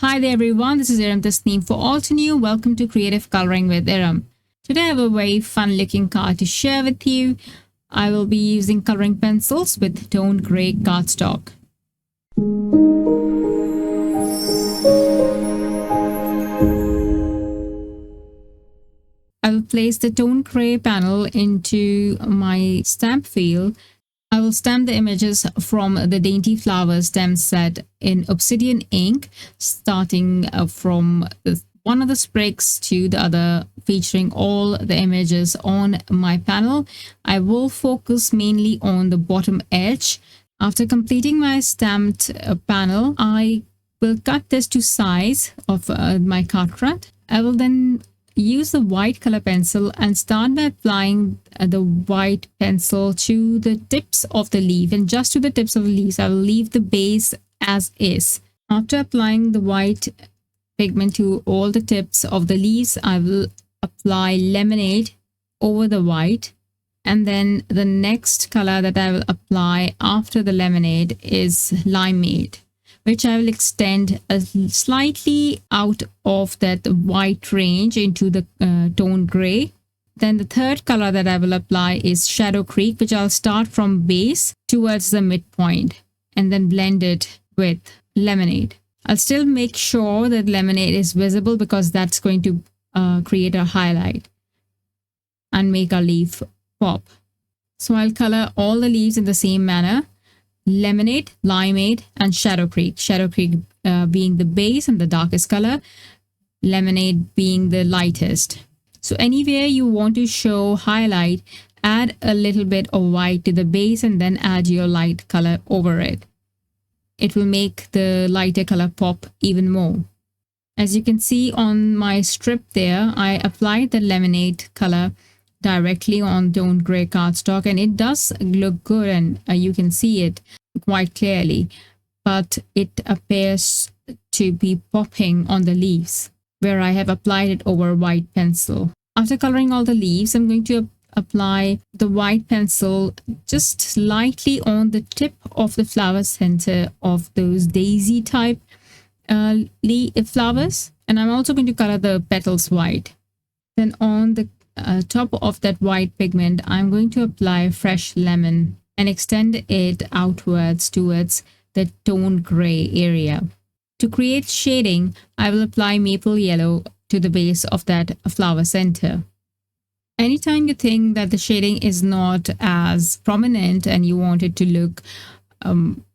Hi there everyone, this is Tasneem for Altenew. Welcome to Creative Coloring with Iram. Today I have a very fun looking card to share with you. I will be using coloring pencils with toned grey cardstock. I will place the toned grey panel into my stamp field. I will stamp the images from the Dainty flower stem set in Obsidian ink, starting from one of the sprigs to the other, featuring all the images on my panel. I will focus mainly on the bottom edge. After completing my stamped panel, I will cut this to size of my card front. I will then use the white color pencil and start by applying the white pencil to the tips of the leaf, and just to the tips of the leaves. I will leave the base as is. After applying the white pigment to all the tips of the leaves, I will apply lemonade over the white, and then the next color that I will apply after the lemonade is limeade, which I will extend slightly out of that white range into the toned gray. Then the third color that I will apply is Shadow Creek, which I'll start from base towards the midpoint and then blend it with lemonade. I'll still make sure that lemonade is visible because that's going to create a highlight and make our leaf pop. So I'll color all the leaves in the same manner: lemonade, limeade, and Shadow Creek. Shadow Creek being the base and the darkest color, lemonade being the lightest. So anywhere you want to show highlight, add a little bit of white to the base and then add your light color over it. It will make the lighter color pop even more. As you can see on my strip there, I applied the lemonade color directly on toned gray cardstock, and it does look good, and you can see it quite clearly, but it appears to be popping on the leaves where I have applied it over white pencil. After coloring all the leaves, I'm going to apply the white pencil just slightly on the tip of the flower center of those daisy type flowers, and I'm also going to color the petals white. Then on the top of that white pigment, I'm going to apply fresh lemon and extend it outwards towards the toned gray area. To create shading, I will apply maple yellow to the base of that flower center. Anytime you think that the shading is not as prominent and you want it to look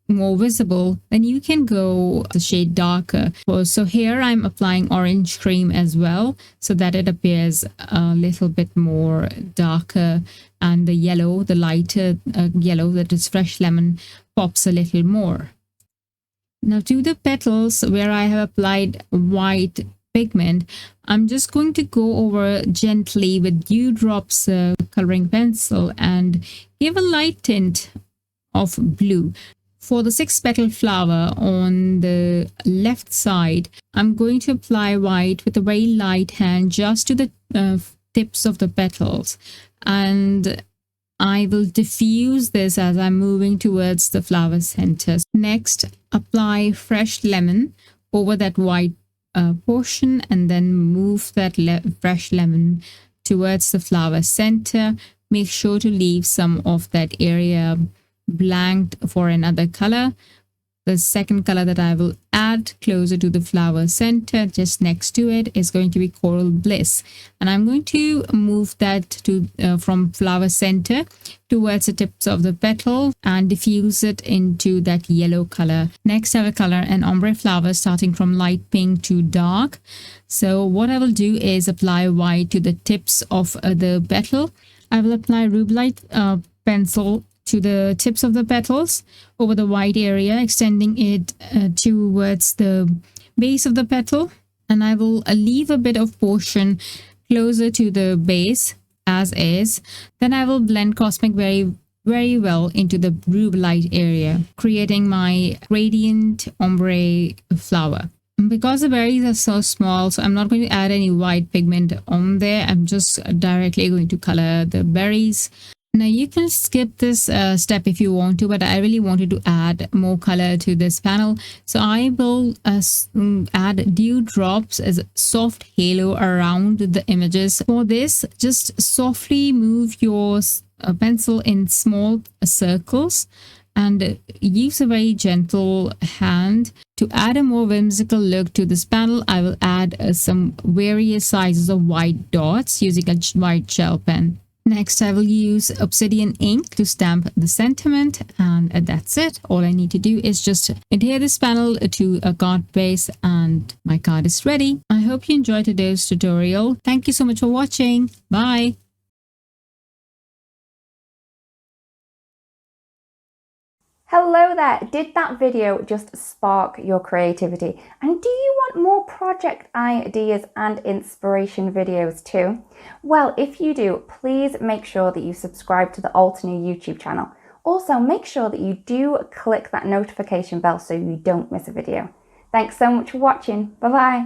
more visible, then you can go the shade darker. So here I'm applying orange cream as well, so that it appears a little bit more darker, and the yellow, the lighter yellow, that is fresh lemon, pops a little more. Now to the petals where I have applied white pigment, I'm just going to go over gently with dewdrops coloring pencil and give a light tint of blue. For the 6-petal flower on the left side, I'm going to apply white with a very light hand just to the tips of the petals, and I will diffuse this as I'm moving towards the flower center. Next, apply fresh lemon over that white portion, and then move that fresh lemon towards the flower center. Make sure to leave some of that area blanked for another color. The second color that I will add closer to the flower center, just next to it, is going to be Coral Bliss, and I'm going to move that to from flower center towards the tips of the petal and diffuse it into that yellow color. Next, I will color an ombre flower starting from light pink to dark. So what I will do is apply white to the tips of the petal. I will apply rubelite pencil to the tips of the petals over the white area, extending it towards the base of the petal, and I will leave a bit of portion closer to the base as is. Then I will blend Cosmic very well into the rubelite area, creating my gradient ombre flower. Because the berries are so small, so I'm not going to add any white pigment on there. I'm just directly going to color the berries Now you can skip this step if you want to, but I really wanted to add more color to this panel. So I will add dewdrops as a soft halo around the images. For this, just softly move your pencil in small circles and use a very gentle hand. To add a more whimsical look to this panel, I will add some various sizes of white dots using a white gel pen. Next, I will use Obsidian ink to stamp the sentiment, and that's it. All I need to do is just adhere this panel to a card base and my card is ready. I hope you enjoyed today's tutorial. Thank you so much for watching. Bye. Hello there! Did that video just spark your creativity? And do you want more project ideas and inspiration videos too? Well, if you do, please make sure that you subscribe to the Altenew YouTube channel. Also, make sure that you do click that notification bell so you don't miss a video. Thanks so much for watching. Bye bye!